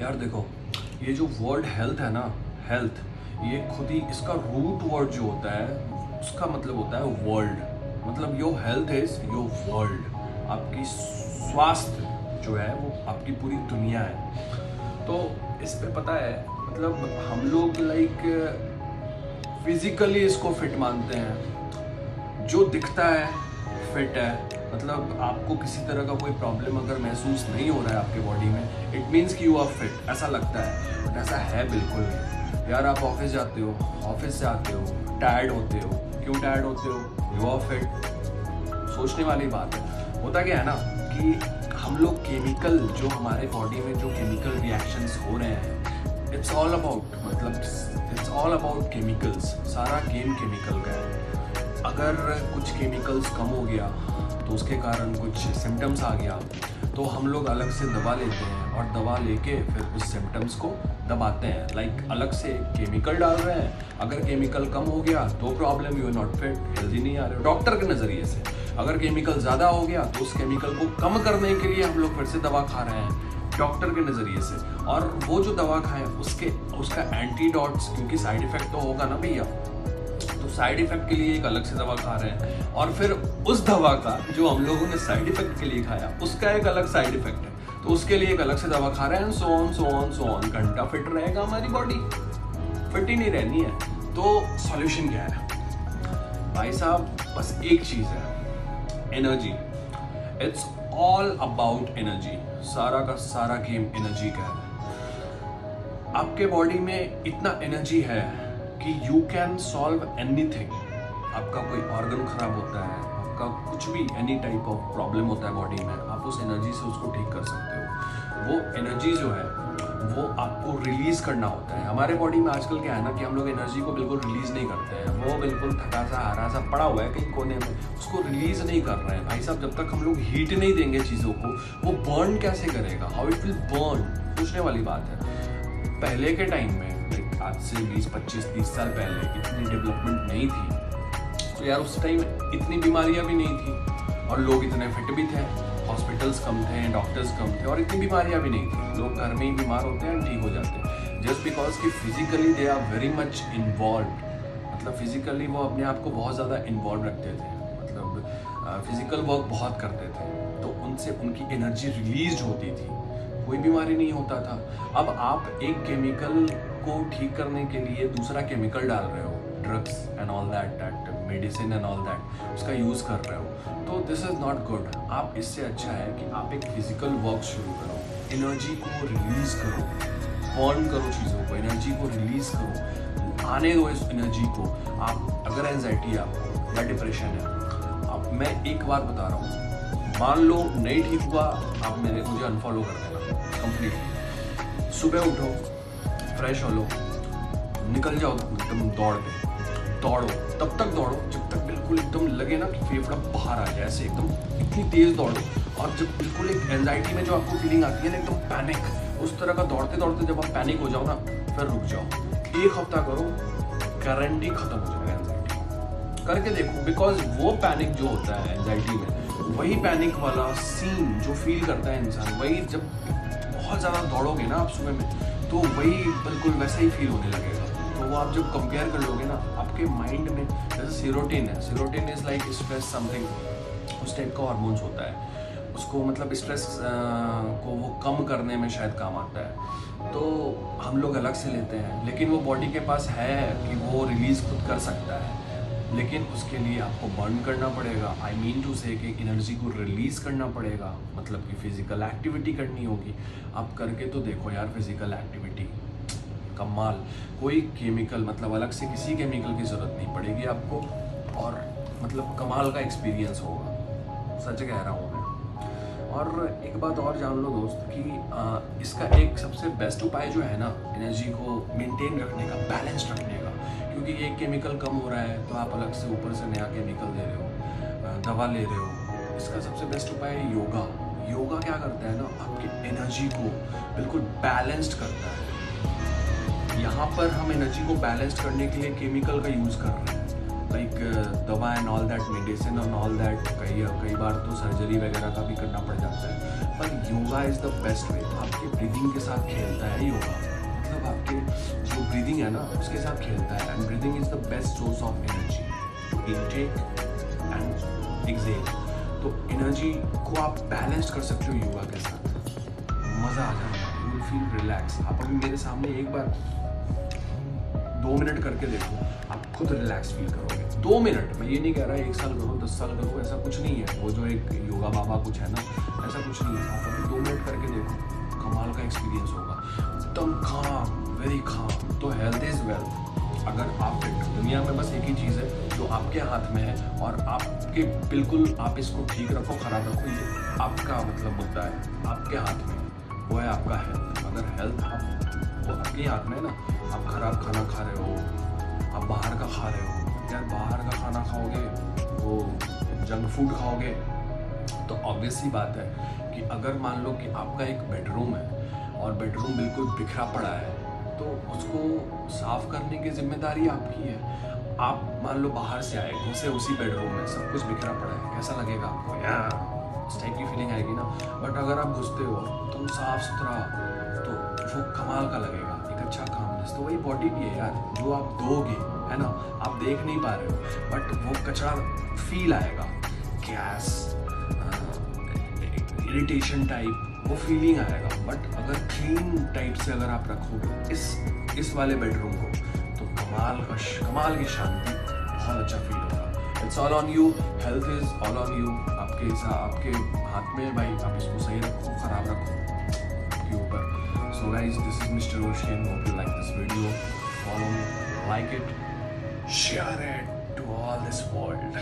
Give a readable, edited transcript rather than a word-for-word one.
यार देखो, ये जो वर्ड हेल्थ है ना, हेल्थ, ये खुद ही इसका रूट वर्ड जो होता है उसका मतलब होता है वर्ल्ड। मतलब your health is your world. आपकी स्वास्थ्य जो है वो आपकी पूरी दुनिया है। तो इस पे पता है मतलब हम लोग फिजिकली इसको फिट मानते हैं, जो दिखता है फिट है। मतलब आपको किसी तरह का कोई प्रॉब्लम अगर महसूस नहीं हो रहा है आपके बॉडी में, इट मीन्स कि यू आर फिट, ऐसा लगता है, बट ऐसा है बिल्कुल नहीं। यार आप ऑफिस जाते हो, ऑफिस से आते हो, टायर्ड होते हो, क्यों टायर्ड होते हो? You are fit. सोचने वाली बात है। होता क्या है ना कि हम लोग केमिकल, जो हमारे बॉडी में जो केमिकल रिएक्शंस हो रहे हैं, इट्स ऑल अबाउट केमिकल्स। सारा गेम केमिकल का है। अगर कुछ केमिकल्स कम हो गया तो उसके कारण कुछ सिम्टम्स आ गया, तो हम लोग अलग से दवा लेते हैं और दवा लेके फिर उस सिम्टम्स को दबाते हैं। अलग से केमिकल डाल रहे हैं। अगर केमिकल कम हो गया तो problem, you are not fit, healthy नहीं आ रहे हो डॉक्टर के नज़रिए से। अगर केमिकल ज़्यादा हो गया तो उस केमिकल को कम करने के लिए हम लोग फिर से दवा खा रहे हैं डॉक्टर के नज़रिए से। और वो जो दवा खाएं उसका एंटीडोट्स, क्योंकि साइड इफेक्ट तो होगा ना भैया, तो साइड इफेक्ट के लिए एक अलग से दवा खा रहे हैं। और फिर उस दवा का जो हम लोगों ने साइड इफेक्ट के लिए खाया उसका एक अलग साइड इफेक्ट है, तो उसके लिए एक अलग से दवा खा रहे हैं। सो ऑन घंटा फिट रहेगा हमारी बॉडी, फिट ही नहीं रहनी है। तो सॉल्यूशन क्या है भाई साहब? बस एक चीज़ है, energy. It's all about energy. सारा का सारा गेम एनर्जी का है। आपके बॉडी में इतना एनर्जी है कि यू कैन सॉल्व एनीथिंग। आपका कोई ऑर्गन खराब होता है, आपका कुछ भी एनी टाइप ऑफ प्रॉब्लम होता है बॉडी में, आप उस एनर्जी से उसको ठीक कर सकते हो। वो एनर्जी जो है वो आपको रिलीज करना होता है। हमारे बॉडी में आजकल क्या है ना कि हम लोग एनर्जी को बिल्कुल रिलीज नहीं करते हैं। वो बिल्कुल थका सा हारा सा पड़ा हुआ है कहीं कोने में, उसको रिलीज नहीं कर रहे हैं। भाई साहब, जब तक हम लोग हीट नहीं देंगे चीज़ों को, वो बर्न कैसे करेगा? How it will burn? पूछने वाली बात है। पहले के टाइम में, आज से 20, 25, 30 साल पहले इतनी डेवलपमेंट नहीं थी, तो यार उस टाइम इतनी बीमारियां भी नहीं थी और लोग इतने फिट भी थे, हॉस्पिटल्स कम थे, डॉक्टर्स कम थे और इतनी बीमारियां भी नहीं थी। लोग घर में ही बीमार होते हैं, ठीक हो जाते हैं, जस्ट बिकॉज कि physically they are very much involve. मतलब फिजिकली वो अपने आप को बहुत ज़्यादा इन्वॉल्व रखते थे, मतलब फिजिकल वर्क बहुत करते थे, तो उनसे उनकी एनर्जी रिलीज होती थी, कोई बीमारी नहीं होता था। अब आप एक केमिकल को ठीक करने के लिए दूसरा केमिकल डाल रहे हो, drugs and all that, medicine and all that, उसका यूज़ कर रहे हो, तो दिस इज़ नॉट गुड। आप इससे अच्छा है कि आप एक फिजिकल वर्क शुरू करो, एनर्जी को रिलीज़ करो, बर्न करो चीज़ों को, एनर्जी को रिलीज़ करो, आने दो इस एनर्जी को। आप अगर एंजाइटी है आपको या डिप्रेशन है, अब मैं एक बात बता रहा हूँ, मान लो नहीं ठीक हुआ, आप मुझे अनफॉलो कर देना कंप्लीटली। सुबह उठो, फ्रेश हो लो, निकल जाओ एकदम दौड़ो, तब तक दौड़ो जब तक बिल्कुल एकदम लगे ना कि फेफड़ा बाहर आ जाए, ऐसे एकदम इतनी तेज दौड़ो। और जब बिल्कुल एक एंजाइटी में जो आपको फीलिंग आती है ना एकदम पैनिक, उस तरह का दौड़ते दौड़ते जब आप पैनिक हो जाओ ना, फिर रुक जाओ, 1 हफ्ता करो, गारंटी खत्म हो जाएगा एंजाइटी। करके देखो, बिकॉज वो पैनिक जो होता है एंजाइटी में, वही पैनिक वाला सीन जो फील करता है इंसान, वही जब बहुत ज़्यादा दौड़ोगे ना आप सुबह में, तो वही बिल्कुल वैसा ही फील होने लगेगा। तो वो आप जब कंपेयर कर लोगे ना, आपके माइंड में जैसे सीरोटिन है, serotonin is like stress something, उस टाइप का हार्मोन्स होता है, उसको मतलब स्ट्रेस को वो कम करने में शायद काम आता है। तो हम लोग अलग से लेते हैं, लेकिन वो बॉडी के पास है कि वो रिलीज़ खुद कर सकता है, लेकिन उसके लिए आपको बर्न करना पड़ेगा। आई मीन टू से कि एनर्जी को रिलीज़ करना पड़ेगा, मतलब कि फिजिकल एक्टिविटी करनी होगी। आप करके तो देखो यार, फिजिकल एक्टिविटी कमाल, कोई केमिकल मतलब अलग से किसी केमिकल की ज़रूरत नहीं पड़ेगी आपको, और मतलब कमाल का एक्सपीरियंस होगा, सच कह रहा हूँ मैं। और एक बात और जान लो दोस्त कि इसका एक सबसे बेस्ट उपाय जो है ना, एनर्जी को मेंटेन रखने का, बैलेंस रखने का, क्योंकि एक केमिकल कम हो रहा है तो आप अलग से ऊपर से नया केमिकल दे रहे हो, दवा ले रहे हो। इसका सबसे बेस्ट उपाय है योगा। योगा क्या करता है ना, आपकी एनर्जी को बिल्कुल बैलेंस्ड करता है। यहाँ पर हम एनर्जी को बैलेंस्ड करने के लिए केमिकल का यूज़ कर रहे हैं, लाइक दवा and all that, medicine and all that. कई बार तो सर्जरी वगैरह का भी करना पड़ जाता है, पर yoga is the best way. आपके ब्रीदिंग के साथ खेलता है योगा, मतलब आपके जो ब्रीदिंग है ना उसके साथ खेलता है। And breathing is the best source of energy, intake and exhale. तो एनर्जी को आप बैलेंस कर सकते हो योगा के साथ, मज़ा आ जाएगा, यू विल फील रिलैक्स। आप अभी मेरे सामने एक बार 2 मिनट करके देखो, आप खुद रिलैक्स फील करोगे। 2 मिनट, मैं ये नहीं कह रहा 1 साल करो 10 साल करो, ऐसा कुछ नहीं है। वो जो एक योगा बाबा कुछ है ना, ऐसा कुछ नहीं है। आप अभी 2 मिनट करके देखो, कमाल का एक्सपीरियंस होगा, एकदम काम, वेरी काम। तो हेल्थ इज़ वेल्थ। अगर आप फिट, दुनिया में बस एक ही चीज़ है जो आपके हाथ में है, और आपके बिल्कुल आप इसको ठीक रखो, ख़राब रखो, ये आपका मतलब मुद्दा है, आपके हाथ में, वो है आपका हेल्थ। अगर हेल्थ वो आपके हाथ में है ना, आप खराब खाना खा रहे हो, आप बाहर का खा रहे हो, यार बाहर का खाना खाओगे, वो जंक फूड खाओगे, तो ऑब्वियस सी बात है कि अगर मान लो कि आपका एक बेडरूम है और बेडरूम बिल्कुल बिखरा पड़ा है, तो उसको साफ करने की जिम्मेदारी आपकी है। आप मान लो बाहर से आए, घुसे उसी बेडरूम में, सब कुछ बिखरा पड़ा है, कैसा लगेगा आपको? यार इस टाइप की फीलिंग आएगी ना। बट अगर आप घुसते हो तुम साफ सुथरा, तो वो कमाल का लगेगा, एक अच्छा कामनेस। तो वही बॉडी भी है यार, जो आप दोगे है ना, आप देख नहीं पा रहे हो, बट वो कचरा फील आएगा, गैस, इरिटेशन टाइप, वो फीलिंग आएगा। बट अगर क्लीन टाइप से अगर आप रखोगे इस वाले बेडरूम को, तो कमाल की शांति, बहुत अच्छा फील होगा। It's all on you, health is all on you. आपके हाथ में भाई, आप इसको सही रखो, खराब रखो आपके ऊपर। So guys, this is mister ocean, hope you like this video, follow me, like it, share it to all this world.